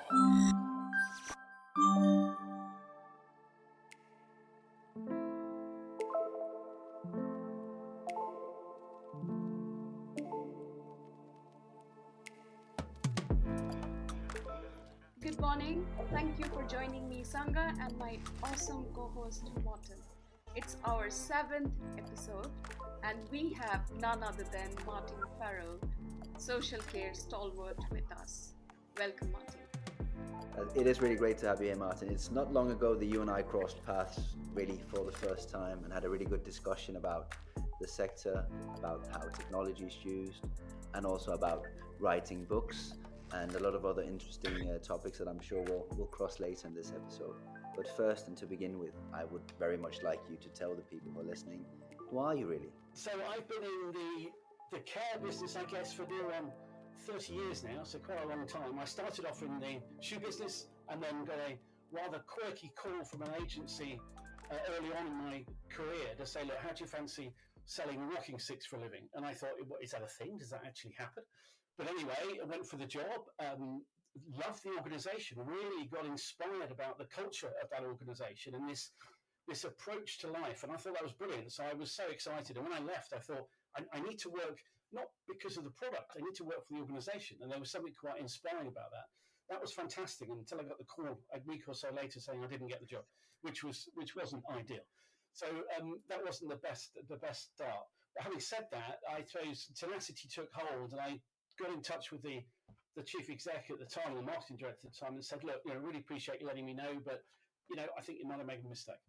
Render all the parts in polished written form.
Good morning. Thank you for joining me, Sangha, and my awesome co-host, Martin. It's our 7th episode, and we have none other than Martin Farrow, social care stalwart, with us. Welcome, Martin. It is really great to have you here, Martin. It's not long ago that you and I crossed paths really for the first time and had a really good discussion about the sector, about how technology is used, and also about writing books and a lot of other interesting topics that I'm sure we'll cross later in this episode. But first, and to begin with, I would very much like you to tell the people who are listening, who are you really? So I've been in the care business, I guess, for near on 30 years now, so quite a long time. I started off in the shoe business and then got a rather quirky call from an agency early on in my career to say, look, how do you fancy selling walking sticks for a living? And I thought, is that a thing? Does that actually happen? But anyway, I went for the job, loved the organisation, really got inspired about the culture of that organisation and this approach to life. And I thought that was brilliant. So I was so excited. And when I left, I thought, I need to work, not because of the product, I need to work for the organisation. And there was something quite inspiring about that. That was fantastic until I got the call a week or so later saying I didn't get the job, which wasn't ideal. So that wasn't the best start. But having said that, I suppose tenacity took hold, and I got in touch with the chief exec at the time, the marketing director at the time, and said, look, really appreciate you letting me know, but I think you might have made a mistake.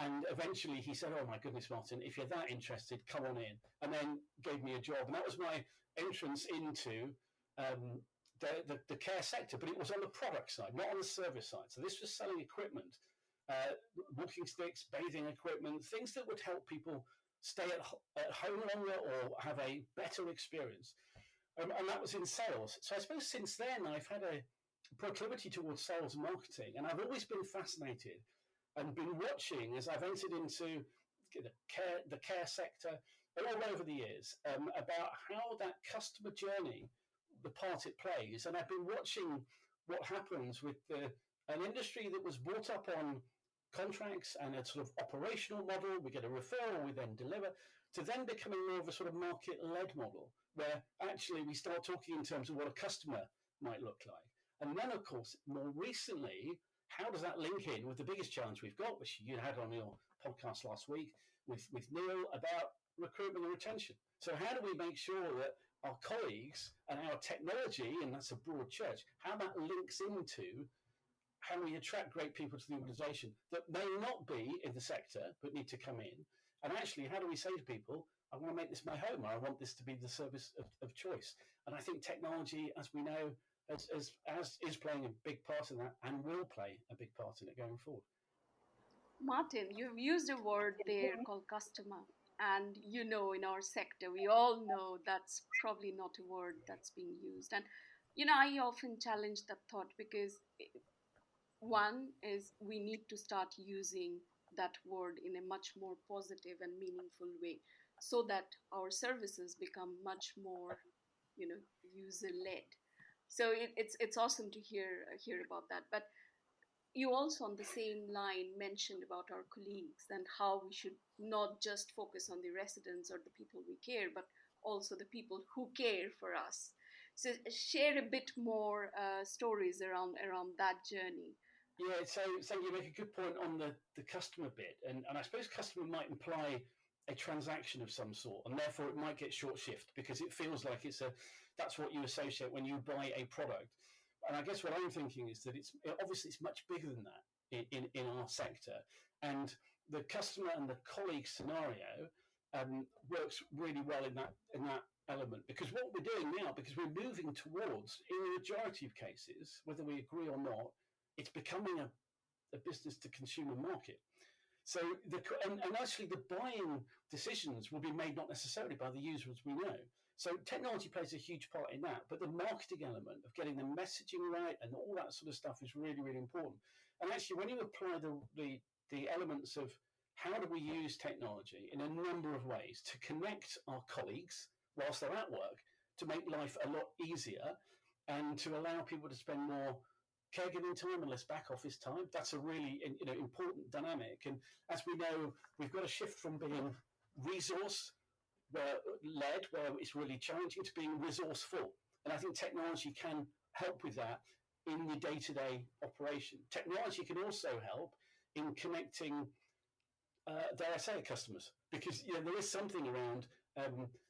And eventually he said, oh my goodness, Martin, if you're that interested, come on in. And then gave me a job. And that was my entrance into the care sector, but it was on the product side, not on the service side. So this was selling equipment, walking sticks, bathing equipment, things that would help people stay at home longer or have a better experience. And that was in sales. So I suppose since then I've had a proclivity towards sales and marketing, and I've always been fascinated and been watching as I've entered into the care sector all over the years about how that customer journey, the part it plays. And I've been watching what happens with an industry that was brought up on contracts and a sort of operational model. We get a referral, we then deliver, to then becoming more of a sort of market-led model where actually we start talking in terms of what a customer might look like. And then, of course, more recently, how does that link in with the biggest challenge we've got, which you had on your podcast last week with Neil about recruitment and retention? So how do we make sure that our colleagues and our technology, and that's a broad church, how that links into how we attract great people to the organisation that may not be in the sector but need to come in? And actually, how do we say to people, I want to make this my home, or I want this to be the service of choice? And I think technology, as we know, is playing a big part in that and will play a big part in it going forward. Martin, you've used a word there called customer. And in our sector, we all know that's probably not a word that's being used. And, I often challenge that thought because one is we need to start using that word in a much more positive and meaningful way so that our services become much more, user-led. So it's awesome to hear about that. But you also on the same line mentioned about our colleagues and how we should not just focus on the residents or the people we care, but also the people who care for us. So share a bit more stories around that journey. Yeah, so you make a good point on the customer bit, and I suppose customer might imply a transaction of some sort, and therefore it might get short shift because it feels like that's what you associate when you buy a product. And I guess what I'm thinking is that it's much bigger than that in our sector, and the customer and the colleague scenario works really well in that element, because what we're doing now, because we're moving towards, in the majority of cases, whether we agree or not, it's becoming a business to consumer market. So and actually the buying decisions will be made not necessarily by the user, as we know. So technology plays a huge part in that, but the marketing element of getting the messaging right and all that sort of stuff is really, really important. And actually, when you apply the elements of how do we use technology in a number of ways to connect our colleagues whilst they're at work, to make life a lot easier and to allow people to spend more caregiving time and less back office time. That's a really important dynamic. And as we know, we've got to shift from being resource led, where it's really challenging, to being resourceful. And I think technology can help with that in the day-to-day operation. Technology can also help in connecting, dare I say, customers, because there is something around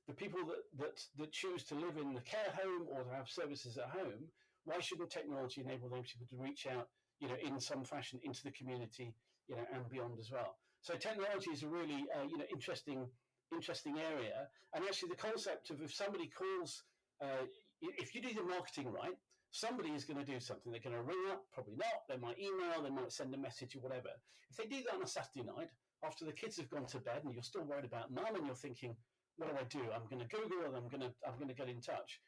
the people that choose to live in the care home or to have services at home. Why shouldn't technology enable them to reach out, in some fashion into the community, and beyond as well? So technology is a really, interesting area. And actually, the concept of if somebody calls, if you do the marketing right, somebody is going to do something. They're going to ring up, probably not. They might email, they might send a message or whatever. If they do that on a Saturday night after the kids have gone to bed and you're still worried about mum and you're thinking, what do? I'm going to Google and I'm going to get in touch.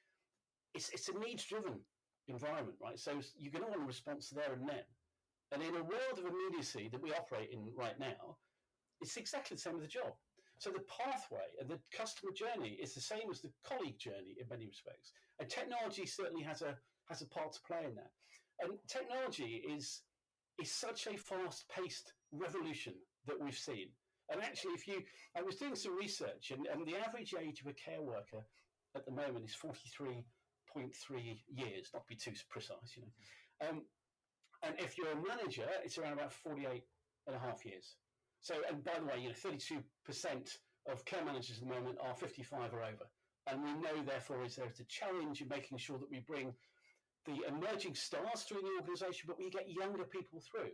It's a needs-driven environment, right? So you're going to want a response there and then. And in a world of immediacy that we operate in right now, it's exactly the same as the job. So the pathway and the customer journey is the same as the colleague journey in many respects. And technology certainly has a part to play in that. And technology is such a fast-paced revolution that we've seen. And actually, I was doing some research, and the average age of a care worker at the moment is 43.3 years, not to be too precise, and if you're a manager, it's around about 48 and a half years. So, and by the way, 32% of care managers at the moment are 55 or over. And we know, therefore, there's a challenge in making sure that we bring the emerging stars through the organisation, but we get younger people through.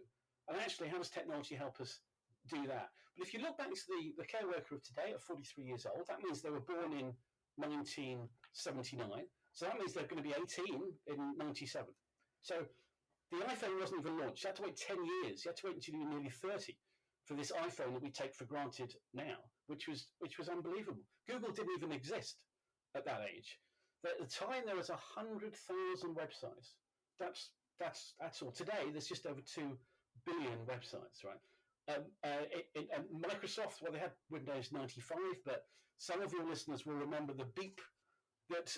And actually, how does technology help us do that? But if you look back to the care worker of today at 43 years old, that means they were born in 1979. So that means they're going to be 18 in 97. So the iPhone wasn't even launched. You had to wait 10 years. You had to wait until you were nearly 30 for this iPhone that we take for granted now, which was unbelievable. Google didn't even exist at that age. At the time, there was 100,000 websites. That's all. Today, there's just over 2 billion websites, right? And Microsoft, well, they had Windows 95, but some of your listeners will remember the beep that,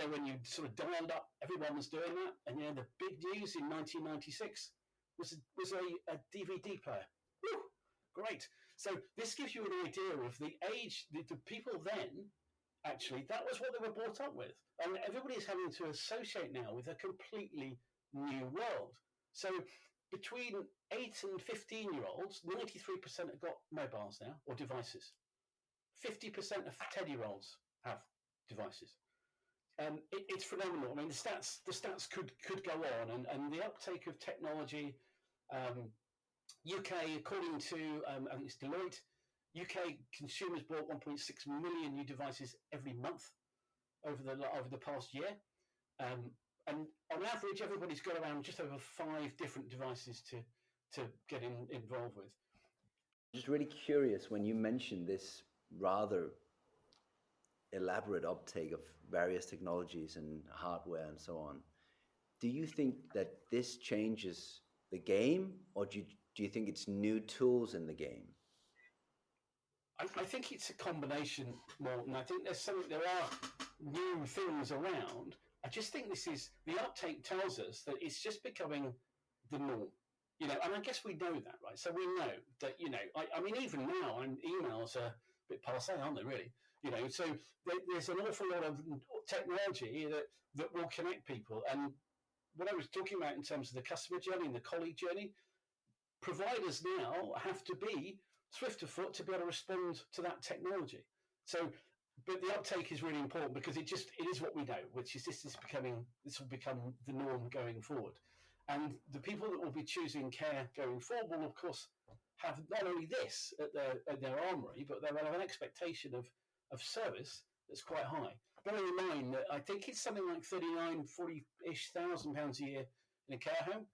when you sort of dialed up, everyone was doing that. And, the big news in 1996 was a DVD player. Woo! Great. So this gives you an idea of the age, the people then, actually, that was what they were brought up with. And everybody is having to associate now with a completely new world. So between 8 and 15-year-olds, 93% have got mobiles now, or devices. 50% of 10-year-olds have devices. It's phenomenal. I mean, the stats could go on, and the uptake of technology, UK, according to I think it's Deloitte, UK consumers bought 1.6 million new devices every month over the past year, and on average, everybody's got around just over 5 different devices to get involved with. Just really curious when you mentioned this rather elaborate uptake of various technologies and hardware and so on. Do you think that this changes the game, or do you think it's new tools in the game? I think it's a combination, Morten. I think there are new things around. I just think the uptake tells us that it's just becoming the norm. And I guess we know that, right? So we know that, I mean, even now, emails are a bit passé, aren't they, really? So there's an awful lot of technology that will connect people. And what I was talking about in terms of the customer journey and the colleague journey, providers now have to be swift of foot to be able to respond to that technology. So, but the uptake is really important because it is what we know, which is this will become the norm going forward. And the people that will be choosing care going forward will, of course, have not only this at their armory, but they will have an expectation of service that's quite high. Bearing in mind that I think it's something like 40-ish thousand pounds a year in a care home.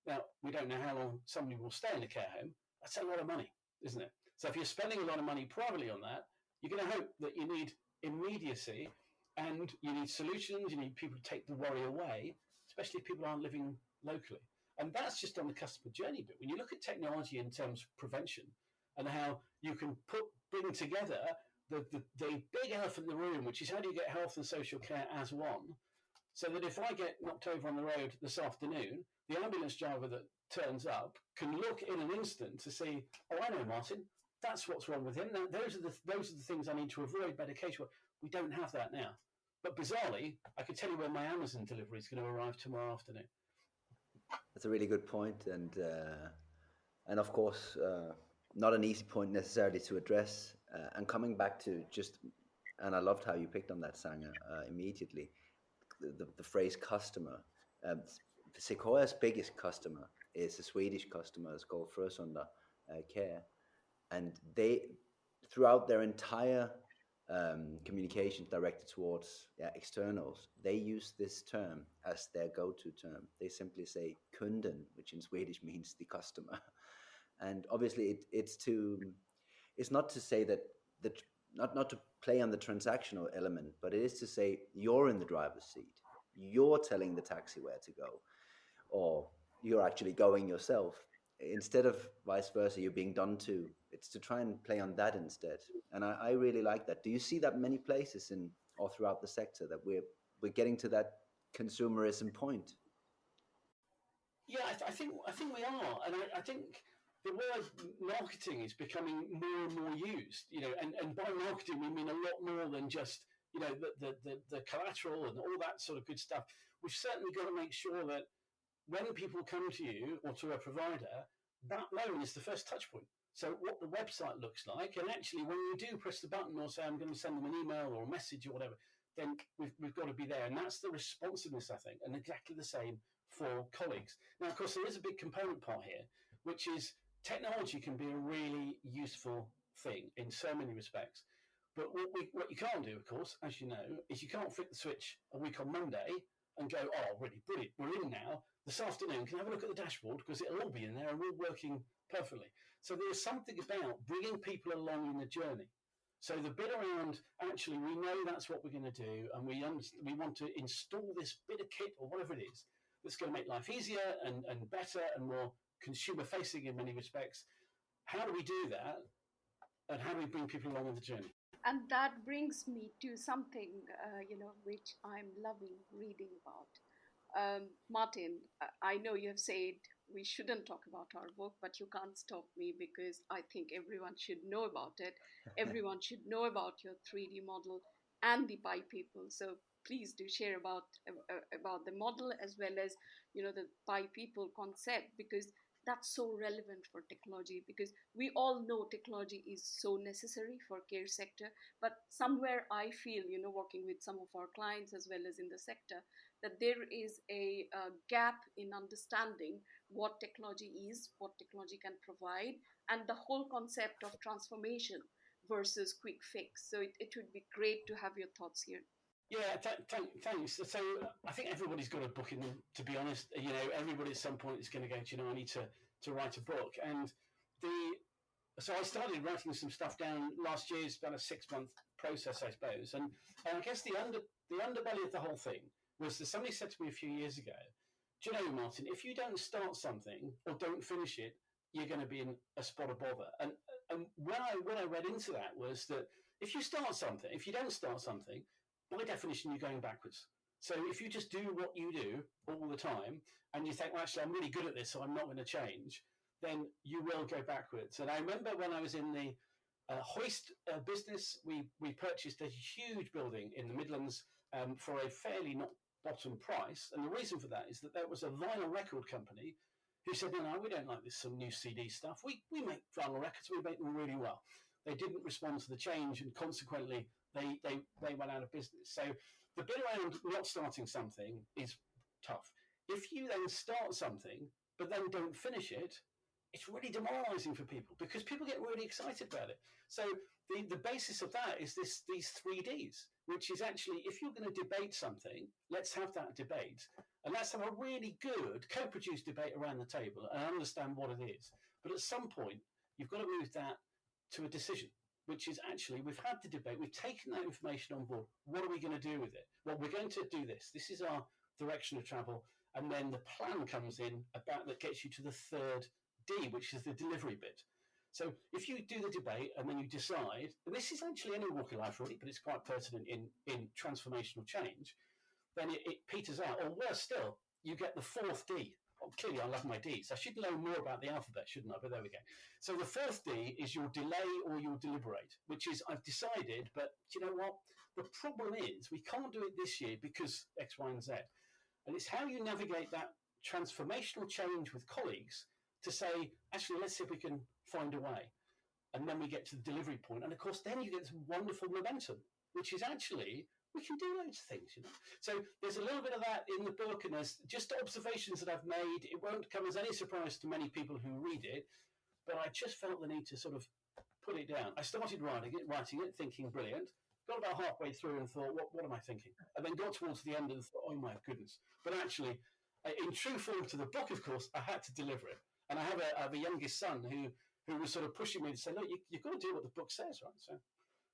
Now, we don't know how long somebody will stay in a care home. That's a lot of money, isn't it? So if you're spending a lot of money privately on that, you're going to hope that you need immediacy and you need solutions, you need people to take the worry away, especially if people aren't living locally. And that's just on the customer journey bit. When you look at technology in terms of prevention and how you can bring together the big elephant in the room, which is how do you get health and social care as one, So that if I get knocked over on the road this afternoon, the ambulance driver that turns up can look in an instant to see, oh, I know Martin, that's what's wrong with him. Now, those are the things I need to avoid medication. We don't have that now. But bizarrely, I could tell you when my Amazon delivery is going to arrive tomorrow afternoon. That's a really good point, and of course, not an easy point necessarily to address. And coming back to just, and I loved how you picked on that, Sanger, immediately. The phrase customer. Sequoia's biggest customer is a Swedish customer. It's called Frösunda Care, and they, throughout their entire communications directed towards externals, they use this term as their go-to term. They simply say kunden, which in Swedish means the customer. And obviously, it's not to say that not to play on the transactional element, but it is to say you're in the driver's seat. You're telling the taxi where to go, or you're actually going yourself. Instead of vice versa, you're being done to. It's to try and play on that instead. And I really like that. Do you see that many places in all throughout the sector that we're getting to that consumerism point? Yeah, I think we are, and I think the word marketing is becoming more and more used. And by marketing we mean a lot more than just the collateral and all that sort of good stuff. We've certainly got to make sure that when people come to you or to a provider, that loan is the first touch point. So what the website looks like, and actually when you do press the button or say I'm going to send them an email or a message or whatever, then we've got to be there. And that's the responsiveness, I think, and exactly the same for colleagues. Now, of course, there is a big component part here, which is technology can be a really useful thing in so many respects. But what you can't do, of course, as you know, is you can't flick the switch a week on Monday and go, oh, really brilliant, we're in now. This afternoon, can I have a look at the dashboard? Because it'll all be in there and we're working perfectly. So there's something about bringing people along in the journey. So the bit around, actually, we know that's what we're going to do, and we want to install this bit of kit or whatever it is that's going to make life easier and better and more consumer-facing in many respects. How do we do that? And how do we bring people along on the journey? And that brings me to something, which I'm loving reading about. Martin, I know you have said we shouldn't talk about our book, but you can't stop me because I think everyone should know about it. Everyone should know about your 3D model and the Pi people. So please do share about the model as well as the Pi people concept, because that's so relevant for technology, because we all know technology is so necessary for care sector, but somewhere I feel, working with some of our clients as well as in the sector, that there is a gap in understanding what technology is, what technology can provide, and the whole concept of transformation versus quick fix. So it would be great to have your thoughts here. Yeah, thanks. So I think everybody's got a book in them, to be honest. Everybody at some point is going to go, I need to write a book. And so I started writing some stuff down last year. It's about a 6-month process, I suppose. And I guess the underbelly of the whole thing was that somebody said to me a few years ago, do you know, Martin, if you don't start something or don't finish it, you're going to be in a spot of bother. And when I read into that was that if you don't start something, by definition, you're going backwards. So if you just do what you do all the time and you think, well, actually, I'm really good at this, so I'm not going to change, then you will go backwards. And I remember when I was in the hoist business, we purchased a huge building in the Midlands for a fairly not bottom price. And the reason for that is that there was a vinyl record company who said, no, we don't like this some new CD stuff. We make vinyl records, we make them really well. They didn't respond to the change, and consequently, they went out of business. So the bit around not starting something is tough. If you then start something, but then don't finish it, it's really demoralizing for people because people get really excited about it. So the basis of that is these 3Ds, which is actually, if you're going to debate something, let's have that debate. And let's have a really good co-produced debate around the table and understand what it is. But at some point, you've got to move that to a decision, which is actually, we've had the debate, we've taken that information on board. What are we going to do with it? Well, we're going to do this. This is our direction of travel. And then the plan comes in about that gets you to the third D, which is the delivery bit. So if you do the debate and then you decide, and this is actually any walk of life really, but it's quite pertinent in transformational change, then it peters out. Or worse still, you get the fourth D. Well, clearly, I love my Ds. I should know more about the alphabet, shouldn't I? But there we go. So the fourth D is your delay or your deliberate, which is I've decided, but do you know what? The problem is we can't do it this year because X, Y, and Z. And it's how you navigate that transformational change with colleagues to say, actually, let's see if we can find a way. And then we get to the delivery point. And of course, then you get this wonderful momentum, which is actually, we can do loads of things, you know. So there's a little bit of that in the book, and there's just observations that I've made. It won't come as any surprise to many people who read it, but I just felt the need to sort of put it down. I started writing it, thinking brilliant. Got about halfway through and thought, what am I thinking? And then got towards the end and thought, oh my goodness. But actually, in true form to the book, of course, I had to deliver it. And I have a youngest son who was sort of pushing me to say, look, you've got to do what the book says, right?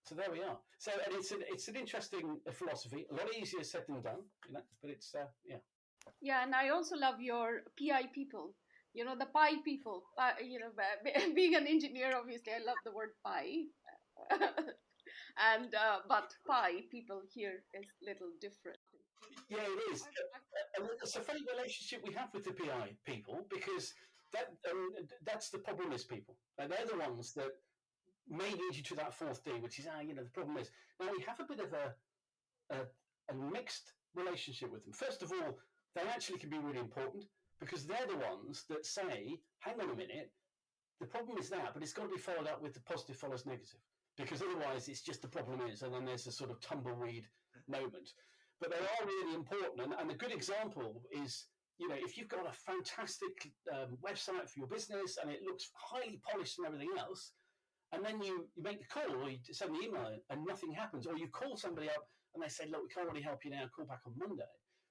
So there we are. So and it's an interesting philosophy, a lot easier said than done, you know. But it's yeah. Yeah, and I also love your PI people. You know, the pi people. You know, being an engineer, obviously, I love the word pi. And but pi people here is a little different. Yeah, it is. It's a funny relationship we have with the PI people because that's the problemist people. And they're the ones that may lead you to that fourth D, which is, you know, the problem is. Now, we have a bit of a mixed relationship with them. First of all, they actually can be really important because they're the ones that say, hang on a minute, the problem is that, but it's got to be followed up with the positive follows negative. Because otherwise it's just the problem is, and then there's a sort of tumbleweed moment. But they are really important. And a good example is, you know, if you've got a fantastic website for your business and it looks highly polished and everything else, and then you make the call or you send the email and nothing happens, or you call somebody up and they say, look, we can't really help you now, call back on Monday,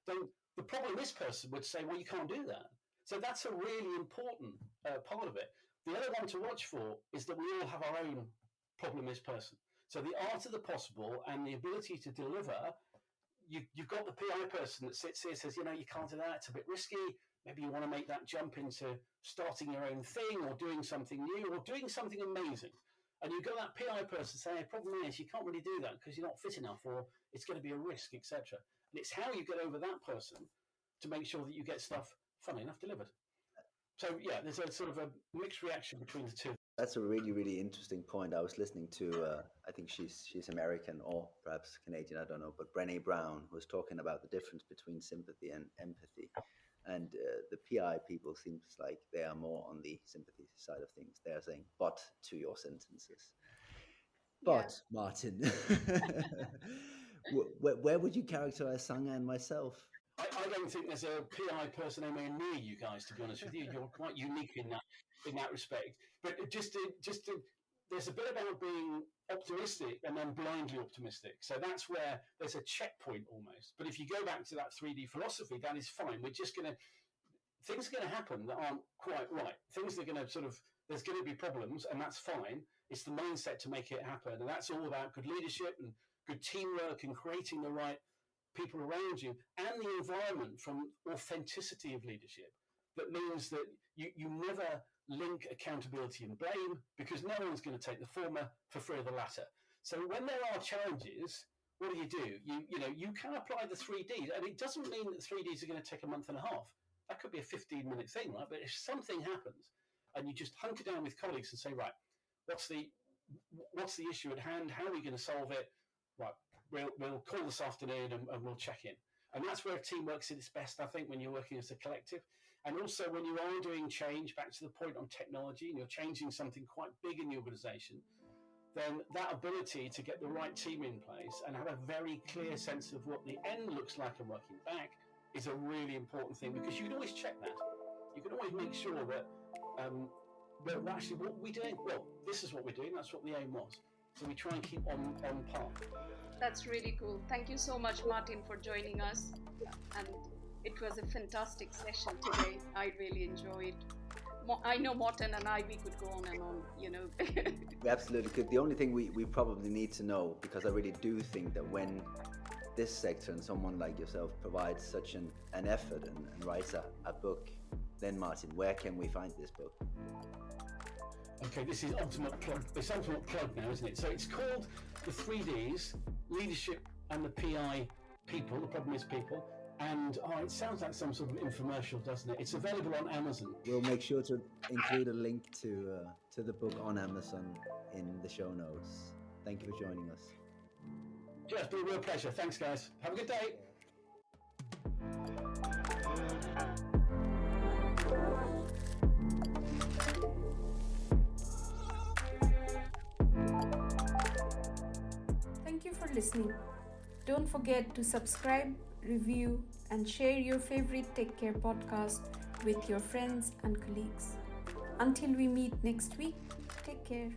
then the problemist person would say, well, you can't do that. So that's a really important part of it. The other one to watch for is that we all have our own problemist person. So the art of the possible and the ability to deliver, you've got the PI person that sits here, says, you know, you can't do that, it's a bit risky. Maybe you want to make that jump into starting your own thing or doing something new or doing something amazing. And you've got that PI person saying, the problem is you can't really do that because you're not fit enough or it's going to be a risk, etc. And it's how you get over that person to make sure that you get stuff, funny enough, delivered. So yeah, there's a sort of a mixed reaction between the two. That's a really, really interesting point. I was listening to, I think she's American or perhaps Canadian, I don't know, but Brené Brown was talking about the difference between sympathy and empathy. And the PI people seems like they are more on the sympathy side of things. They are saying, but to your sentences. But, yeah. Martin, where would you characterize Sangha and myself? I don't think there's a PI person anywhere near you guys, to be honest with you. You're quite unique in that respect. But there's a bit about being optimistic and then blindly optimistic. So that's where there's a checkpoint almost. But if you go back to that 3D philosophy, that is fine. Things are going to happen that aren't quite right. Things are going to there's going to be problems, and that's fine. It's the mindset to make it happen. And that's all about good leadership and good teamwork and creating the right people around you and the environment from authenticity of leadership. That means that you never link accountability and blame because no one's going to take the former for free of the latter. So when there are challenges, what do? You can apply the 3Ds, and it doesn't mean that 3Ds are going to take a month and a half. That could be a 15-minute thing, right? But if something happens and you just hunker down with colleagues and say, right, what's the issue at hand? How are we going to solve it? Right, we'll call this afternoon and we'll check in. And that's where teamwork's at its best, I think, when you're working as a collective. And also when you are doing change, back to the point on technology, and you're changing something quite big in the organization, then that ability to get the right team in place and have a very clear sense of what the end looks like and working back is a really important thing, because you can always check that. You can always make sure that actually what we're doing, well, this is what we're doing, that's what the aim was. So we try and keep on path. That's really cool. Thank you so much, Martin, for joining us. And it was a fantastic session today. I really enjoyed. I know Morten and I, we could go on and on, you know. We absolutely could. The only thing we probably need to know, because I really do think that when this sector and someone like yourself provides such an effort and writes a book, then Martin, where can we find this book? Okay, this is ultimate plug. It's ultimate plug now, isn't it? So it's called The 3Ds, Leadership and the PI people. The problem is people. And it sounds like some sort of infomercial, doesn't it? It's available on Amazon. We'll make sure to include a link to the book on Amazon in the show notes. Thank you for joining us. Yeah, it's been a real pleasure. Thanks, guys. Have a good day. Thank you for listening. Don't forget to subscribe, review, and share your favorite Take Care podcast with your friends and colleagues. Until we meet next week, take care.